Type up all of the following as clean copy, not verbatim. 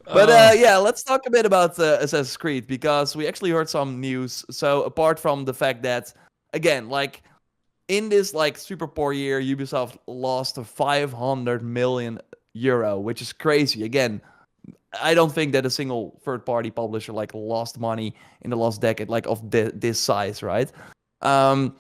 But Oh, yeah, let's talk a bit about Assassin's Creed because we actually heard some news. So apart from the fact that, again, like in this like super poor year, Ubisoft lost 500 million euro, which is crazy. Again, I don't think that a single third-party publisher like lost money in the last decade, like of this size, right? Um,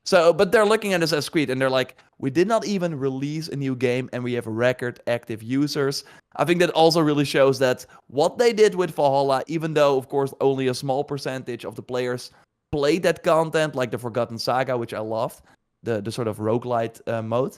but they're looking at Assassin's Creed and they're like, we did not even release a new game and we have record active users. I think that also really shows that what they did with Valhalla, even though of course only a small percentage of the players played that content, like the Forgotten Saga, which I loved, the sort of roguelite mode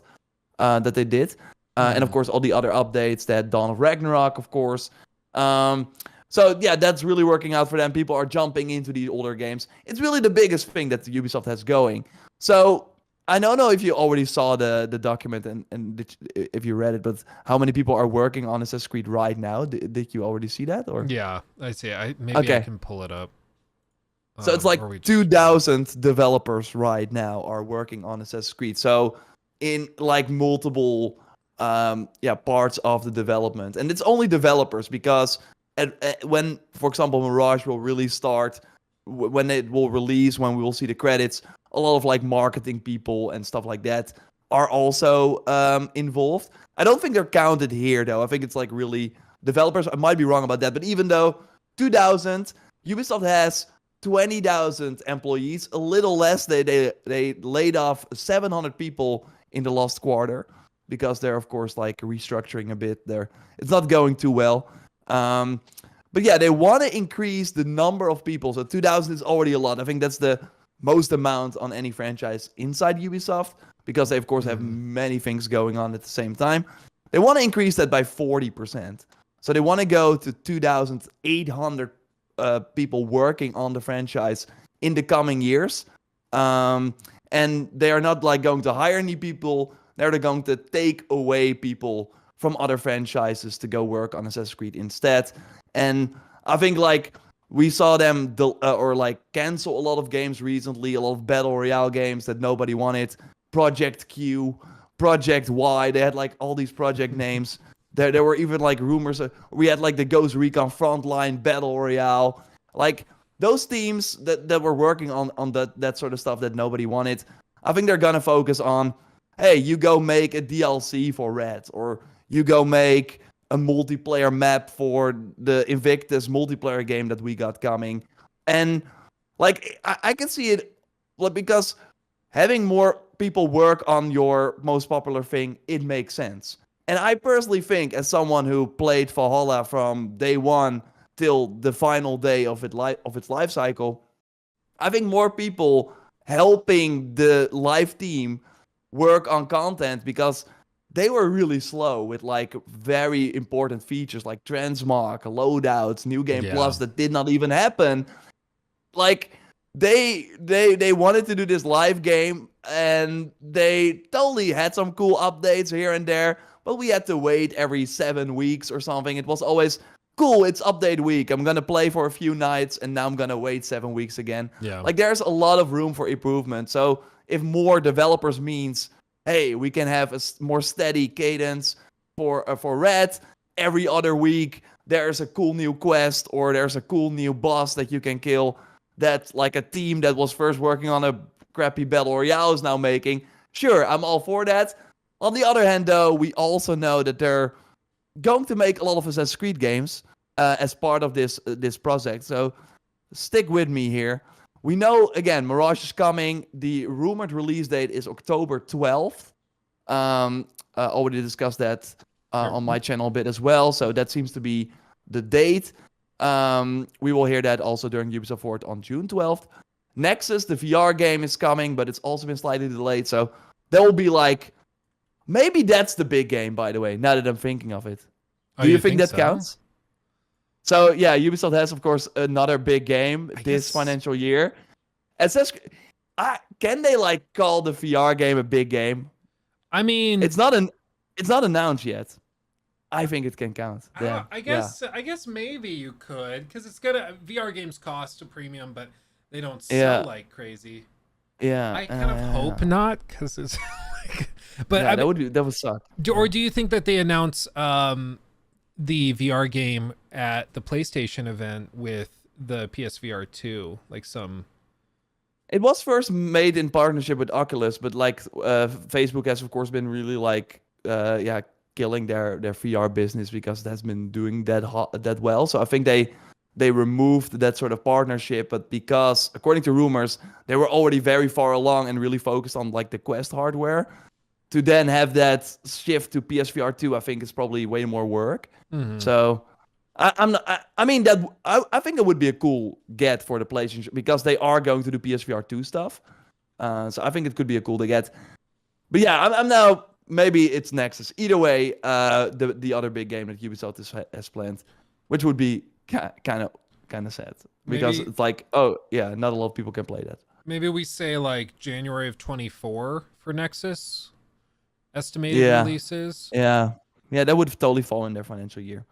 that they did. And of hmm. course, all the other updates that Dawn of Ragnarok, of course. Um, so yeah, that's really working out for them. People are jumping into these older games. It's really the biggest thing that Ubisoft has going. So I don't know if you already saw the document and if you read it, but how many people are working on Assassin's Creed right now? Did you already see that or? Yeah, I see. Maybe I Okay, can pull it up. so it's like Or we just read it. 2,000 developers right now are working on Assassin's Creed. So in like multiple yeah parts of the development, and it's only developers because when, for example, Mirage will really start, when it will release, when we will see the credits, a lot of like marketing people and stuff like that are also involved. I don't think they're counted here though. I think it's like really developers. I might be wrong about that, but even though 2,000, Ubisoft has 20,000 employees, a little less. They laid off 700 people in the last quarter because they're of course like restructuring a bit. There, it's not going too well. Um, but yeah, they want to increase the number of people. So 2,000 is already a lot. I think that's the most amount on any franchise inside Ubisoft because they of course have Hmm. many things going on at the same time. They want to increase that by 40%. So they want to go to 2,800 people working on the franchise in the coming years. Um, and they are not like going to hire new people. They're going to take away people from other franchises to go work on Assassin's Creed instead. And I think like we saw them or like cancel a lot of games recently, a lot of battle royale games that nobody wanted. Project Q, Project Y. They had like all these project names. There were even like rumors. We had like the Ghost Recon Frontline Battle Royale. Like those teams that were working on that sort of stuff that nobody wanted. I think they're gonna focus on, hey, you go make a DLC for Red, or you go make a multiplayer map for the Invictus multiplayer game that we got coming. And like I can see it like, because having more people work on your most popular thing, it makes sense. And I personally think, as someone who played Valhalla from day one till the final day of its life cycle, I think more people helping the live team work on content because they were really slow with like very important features like transmog, loadouts, new game Yeah. plus that did not even happen. Like they wanted to do this live game and they totally had some cool updates here and there, but we had to wait every 7 weeks or something. It was always cool, it's update week, I'm gonna play for a few nights and now I'm gonna wait 7 weeks again. Yeah. Like there's a lot of room for improvement. So if more developers means, hey, we can have a more steady cadence for Red, every other week there's a cool new quest or there's a cool new boss that you can kill, that like a team that was first working on a crappy battle royale is now making. Sure, I'm all for that. On the other hand, though, we also know that they're going to make a lot of Assassin's Creed games as part of this project. So stick with me here. We know again, Mirage is coming. The rumored release date is October 12th. Already discussed that Yep. on my channel a bit as well. So that seems to be the date. We will hear that also during Ubisoft Forward on June 12th. Nexus, the VR game, is coming, but it's also been slightly delayed. So there will be like, maybe that's the big game, by the way, now that I'm thinking of it. Oh, Do you you think think that so? counts? So yeah, Ubisoft has, of course, another big game I this guess. financial year. It says, can they like call the VR game a big game? I mean, It's not an, it's not announced yet. I think it can count. I don't know. Yeah, yeah, I guess maybe you could, because it's gonna VR games cost a premium, but they don't sell yeah, like crazy. yeah. I kind of hope not, because it's like, but Yeah, I mean, that would suck. or Yeah. do you think that they announce the VR game at the PlayStation event with the PSVR 2, like some. It was first made in partnership with Oculus, but like Facebook has of course been really like yeah, killing their VR business because it has been doing that well. So I think they removed that sort of partnership, but because according to rumors they were already very far along and really focused on like the Quest hardware, to then have that shift to PSVR 2, I think is probably way more work. Mm-hmm. So I'm not, I mean that I think it would be a cool get for the PlayStation because they are going to do PSVR 2 stuff. So I think it could be a cool to get. But yeah, I'm now maybe it's Nexus. Either way, the other big game that Ubisoft has planned, which would be kind of sad because Maybe, it's like, oh yeah, not a lot of people can play that. maybe we say like January of 24 for Nexus estimated Yeah, releases. yeah, that would totally fall in their financial year.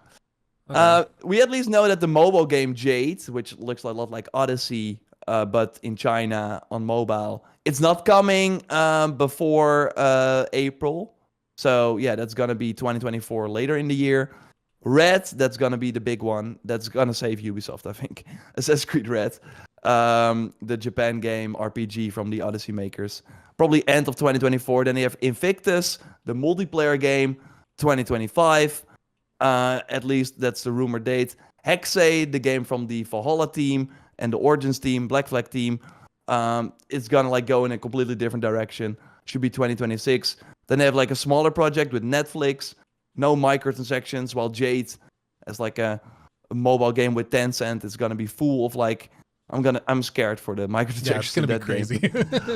Okay. We at least know that the mobile game Jade, which looks a lot like Odyssey, but in China on mobile, it's not coming before April. So yeah, that's gonna be 2024 later in the year. Red, that's gonna be the big one. That's gonna save Ubisoft, I think. Assassin's Creed Red, the Japan game RPG from the Odyssey makers, probably end of 2024. Then they have Invictus, the multiplayer game, 2025. At least that's the rumored date. Hexe, the game from the Valhalla team and the Origins team, Black Flag team, it's gonna like go in a completely different direction. Should be 2026. Then they have like a smaller project with Netflix, no microtransactions, while Jade as like a mobile game with Tencent is gonna be full of like I'm scared for the microtransactions. Yeah, it's gonna be crazy.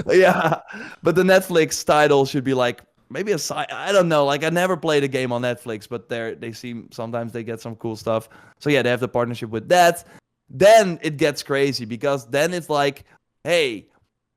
Yeah, but the Netflix title should be like maybe a side. I don't know. Like I never played a game on Netflix, but they seem sometimes they get some cool stuff. So yeah, they have the partnership with that. Then it gets crazy because then it's like, hey,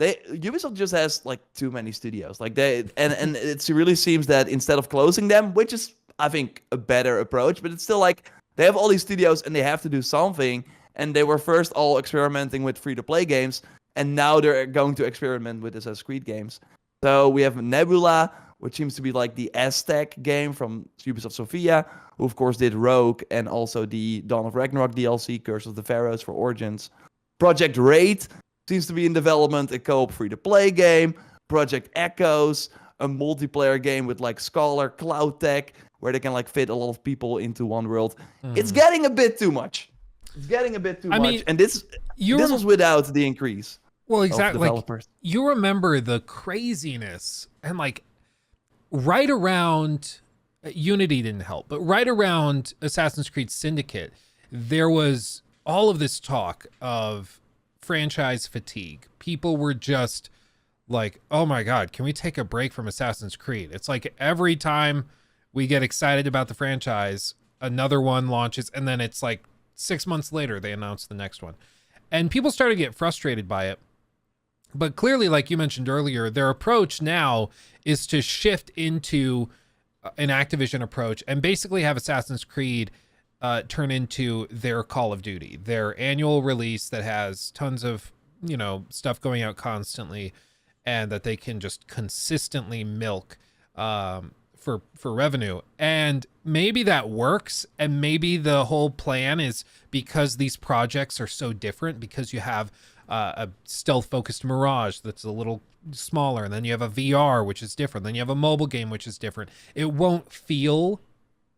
Ubisoft just has like too many studios. Like and it really seems that instead of closing them, which is I think a better approach, but it's still like they have all these studios and they have to do something. And they were first all experimenting with free-to-play games, and now they're going to experiment with Assassin's Creed games. So we have Nebula, which seems to be like the Aztec game from Ubisoft Sofia, who of course did Rogue and also the Dawn of Ragnarok DLC, Curse of the Pharaohs for Origins. Project Raid seems to be in development, a co-op free-to-play game. Project Echoes, a multiplayer game with like Scholar, Cloud Tech, where they can like fit a lot of people into one world. It's getting a bit too much. It's getting a bit too much. Mean, and this was without the increase. Well, exactly. Of developers. Like, you remember the craziness and like right around Unity didn't help, but right around Assassin's Creed Syndicate, there was all of this talk of franchise fatigue. People were just like, oh my God, can we take a break from Assassin's Creed? It's like every time we get excited about the franchise, another one launches, and then it's like 6 months later, they announced the next one. And people started to get frustrated by it. But clearly, like you mentioned earlier, their approach now is to shift into an Activision approach and basically have Assassin's Creed turn into their Call of Duty, their annual release that has tons of, stuff going out constantly and that they can just consistently milk for revenue. And maybe that works, and maybe the whole plan is because these projects are so different, because you have a stealth focused Mirage that's a little smaller, and then you have a VR which is different, then you have a mobile game which is different. It won't feel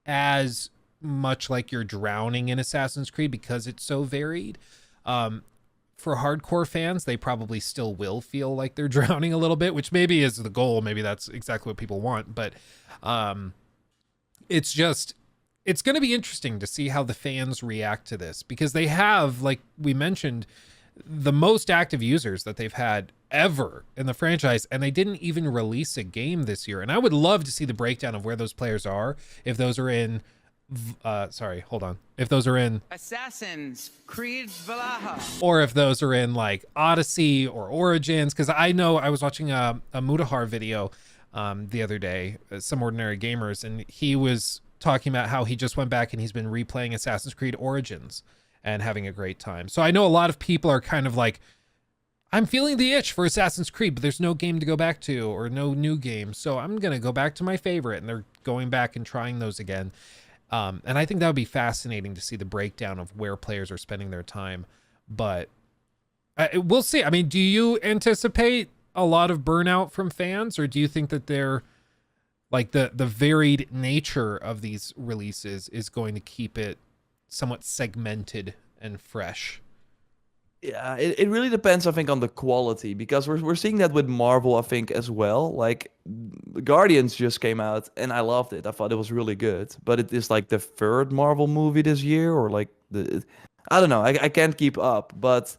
as much like you're drowning in Assassin's Creed because it's so varied. For hardcore fans, they probably still will feel like they're drowning a little bit, which maybe is the goal. Maybe that's exactly what people want. But it's going to be interesting to see how the fans react to this, because they have, like we mentioned, the most active users that they've had ever in the franchise, and they didn't even release a game this year. And I would love to see the breakdown of where those players are, if those are in if those are in Assassin's Creed Valhalla, or if those are in like Odyssey or Origins. Because I know I was watching a Mutahar video the other day, Some Ordinary Gamers, and he was talking about how he just went back and he's been replaying Assassin's Creed Origins and having a great time. So I know a lot of people are kind of like, I'm feeling the itch for Assassin's Creed, but there's no game to go back to or no new game, so I'm gonna go back to my favorite, and they're going back and trying those again. And I think that would be fascinating to see the breakdown of where players are spending their time. But we'll see. I mean, do you anticipate a lot of burnout from fans, or do you think that they're like the varied nature of these releases is going to keep it somewhat segmented and fresh? Yeah, it really depends, I think, on the quality, because we're seeing that with Marvel, I think, as well. Like, Guardians just came out, and I loved it. I thought it was really good. But it is like the third Marvel movie this year, or like I don't know. I can't keep up. But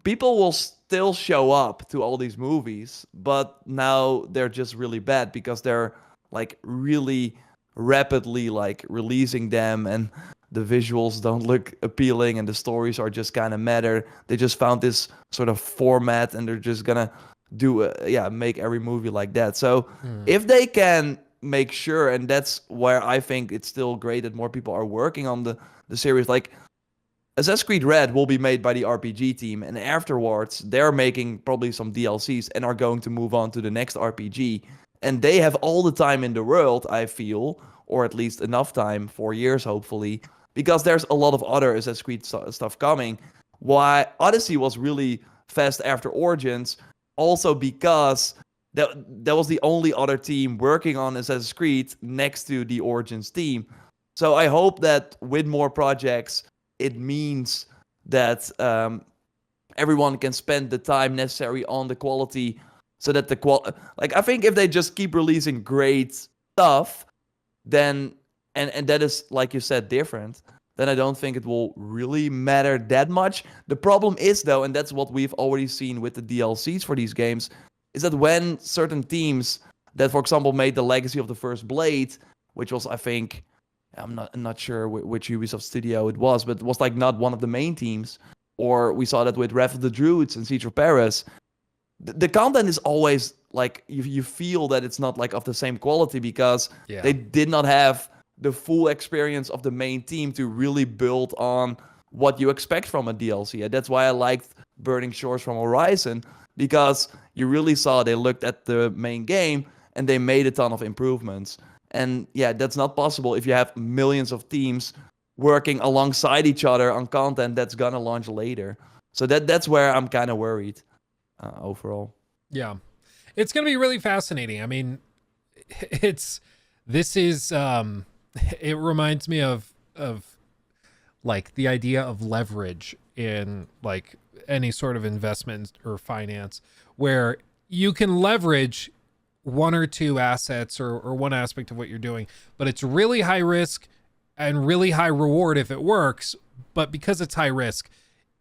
people will still show up to all these movies, but now they're just really bad because they're like really rapidly like releasing them, and the visuals don't look appealing and the stories are just kind of matter. They just found this sort of format and they're just gonna make every movie like that. So if they can make sure, and that's where I think it's still great that more people are working on the series, like Assassin's Creed Red will be made by the RPG team, and afterwards they're making probably some DLCs and are going to move on to the next RPG. And they have all the time in the world, I feel, or at least enough time, 4 years hopefully, because there's a lot of other Assassin's Creed stuff coming. Why Odyssey was really fast after Origins, also because that was the only other team working on Assassin's Creed next to the Origins team. So I hope that with more projects, it means that everyone can spend the time necessary on the quality, so that like, I think if they just keep releasing great stuff, then and that is, like you said, different, then I don't think it will really matter that much. The problem is, though, and that's what we've already seen with the DLCs for these games, is that when certain teams that, for example, made the Legacy of the First Blade, which was, I think, I'm not sure which Ubisoft studio it was, but it was like not one of the main teams, or we saw that with Wrath of the Druids and Siege of Paris, the content is always like, you feel that it's not like of the same quality, because they did not have the full experience of the main team to really build on what you expect from a DLC. And that's why I liked Burning Shores from Horizon, because you really saw they looked at the main game and they made a ton of improvements. And yeah, that's not possible if you have millions of teams working alongside each other on content that's gonna launch later. So that's where I'm kind of worried overall. Yeah, it's gonna be really fascinating. I mean, it reminds me of like the idea of leverage in like any sort of investment or finance, where you can leverage one or two assets or one aspect of what you're doing, but it's really high risk and really high reward if it works. But because it's high risk,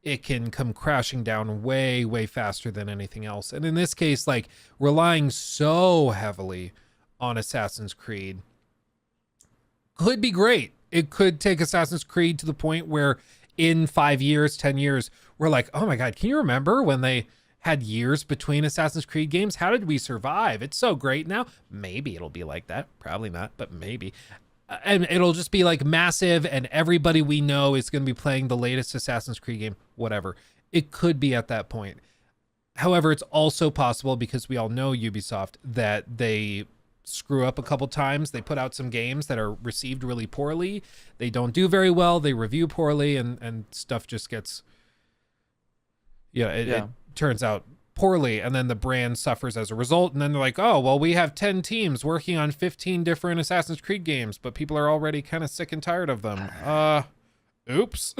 it can come crashing down way, way faster than anything else. And in this case, like, relying so heavily on Assassin's Creed could be great. It could take Assassin's Creed to the point where in 5 years, 10 years, we're like, oh my God, can you remember when they had years between Assassin's Creed games? How did we survive? It's so great now. Maybe it'll be like that. Probably not, but maybe. And it'll just be like massive, and everybody we know is going to be playing the latest Assassin's Creed game, whatever. It could be at that point. However, it's also possible, because we all know Ubisoft, that they screw up a couple times. They put out some games that are received really poorly. They don't do very well. They review poorly, and stuff just gets, it turns out poorly, and then the brand suffers as a result. And then they're like, oh, well, we have 10 teams working on 15 different Assassin's Creed games, but people are already kind of sick and tired of them. Oops.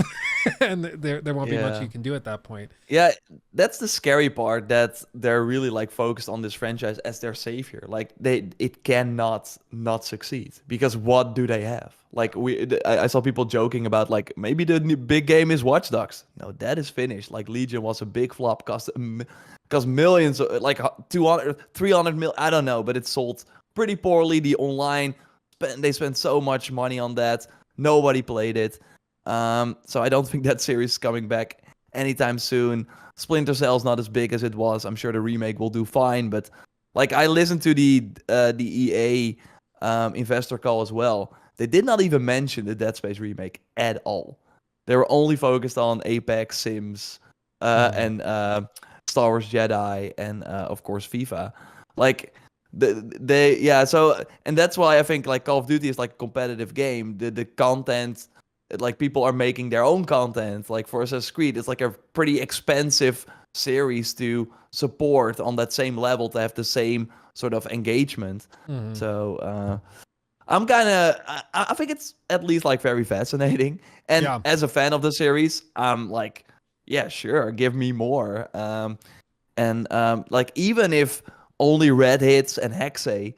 And there won't be much you can do at that point. Yeah, that's the scary part, that they're really like focused on this franchise as their savior. Like, it cannot not succeed, because what do they have? Like, I saw people joking about, like, maybe the big game is Watch Dogs. No, that is finished. Like, Legion was a big flop, cost millions, like 200, 300 mil, I don't know, but it sold pretty poorly. The online, they spent so much money on that. Nobody played it. So I don't think that series is coming back anytime soon. Splinter Cell's not as big as it was. I'm sure the remake will do fine, but like, I listened to the EA investor call as well. They did not even mention the Dead Space remake at all. They were only focused on Apex, Sims, and Star Wars Jedi, and of course FIFA. Like, So and that's why I think like Call of Duty is like a competitive game. The content, like people are making their own content. Like for Assassin's Creed, it's like a pretty expensive series to support on that same level to have the same sort of engagement. Mhm. So I'm kind of I think it's at least like very fascinating. And Yeah. as a fan of the series, I'm like, yeah, sure, give me more. Like even if only Red hits and Hexe,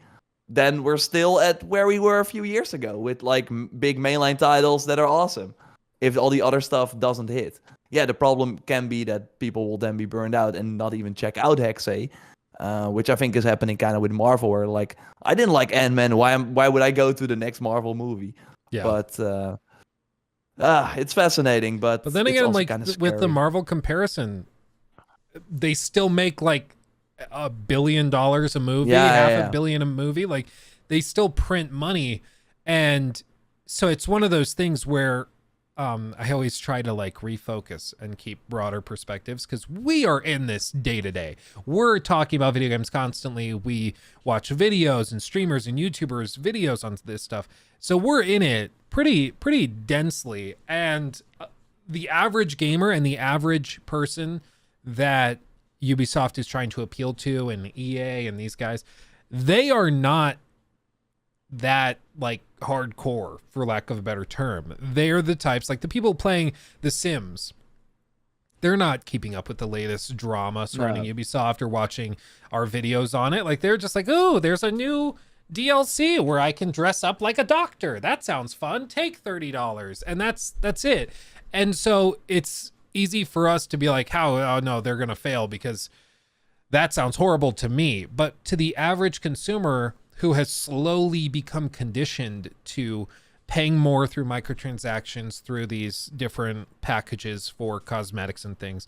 then we're still at where we were a few years ago with like big mainline titles that are awesome. If all the other stuff doesn't hit, yeah, the problem can be that people will then be burned out and not even check out Hexe, which I think is happening kind of with Marvel. Where like I didn't like Ant-Man, why would I go to the next Marvel movie? Yeah. But it's fascinating, but But then it's again, also like kind of with the Marvel comparison, they still make like $1 billion a movie, half a billion a movie. Like they still print money. And so it's one of those things where I always try to like refocus and keep broader perspectives because we are in this day to day. We're talking about video games constantly. We watch videos and streamers and YouTubers videos on this stuff. So we're in it pretty densely. And the average gamer and the average person that Ubisoft is trying to appeal to, and EA and these guys, they are not that like hardcore, for lack of a better term. They're the types like the people playing The Sims. They're not keeping up with the latest drama surrounding Ubisoft or watching our videos on it. Like they're just like, oh, there's a new DLC where I can dress up like a doctor. That sounds fun. Take $30. And that's it. And so it's easy for us to be like, oh no, they're gonna fail because that sounds horrible to me. But to the average consumer who has slowly become conditioned to paying more through microtransactions, through these different packages for cosmetics and things,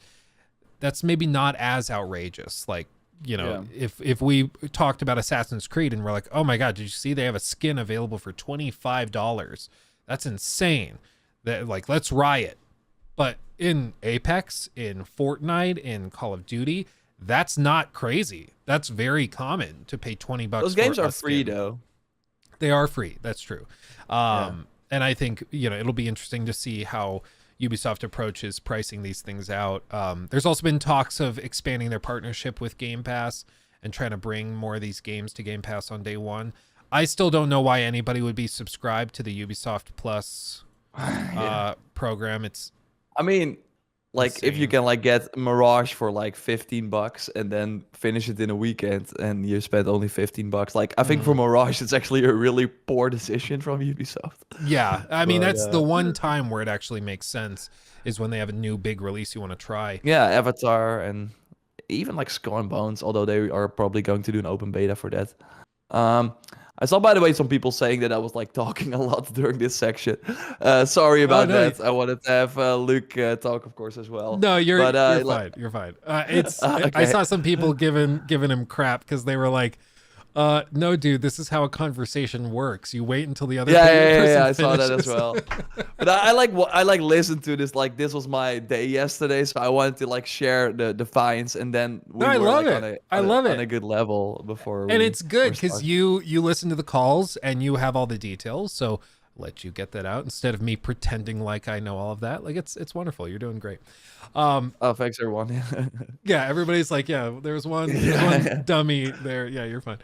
that's maybe not as outrageous. Like, you know, if we talked about Assassin's Creed and we're like, oh my God, did you see they have a skin available for $25? That's insane. That, like, let's riot. But in Apex, in Fortnite, in Call of Duty, that's not crazy. That's very common to pay $20. Those games are free though. They are free. That's true. And I think, you know, it'll be interesting to see how Ubisoft approaches pricing these things out. There's also been talks of expanding their partnership with Game Pass and trying to bring more of these games to Game Pass on day one. I still don't know why anybody would be subscribed to the Ubisoft Plus program. I mean, like insane. if you can like get Mirage for like $15 and then finish it in a weekend and you spend only $15, like I think for Mirage it's actually a really poor decision from Ubisoft. Yeah, I mean that's the one time where it actually makes sense is when they have a new big release you want to try. Yeah, Avatar and even like Skull and Bones, although they are probably going to do an open beta for that. I saw, by the way, some people saying that I was like talking a lot during this section. Sorry about that. I wanted to have Luke talk, of course, as well. No, you're fine. Like, You're fine. It's okay. I saw some people giving him crap because they were like, no, dude, this is how a conversation works. You wait until the other person I finishes. saw that as well. But I like listened to this. Like this was my day yesterday, so I wanted to like share the finds, and then I love it. I love it on a good level before. And it's good because you listen to the calls and you have all the details. So let you get that out instead of me pretending like I know all of that. Like it's wonderful. You're doing great. Oh, thanks everyone. Yeah, everybody's like, yeah, there's one dummy there. Yeah, you're fine.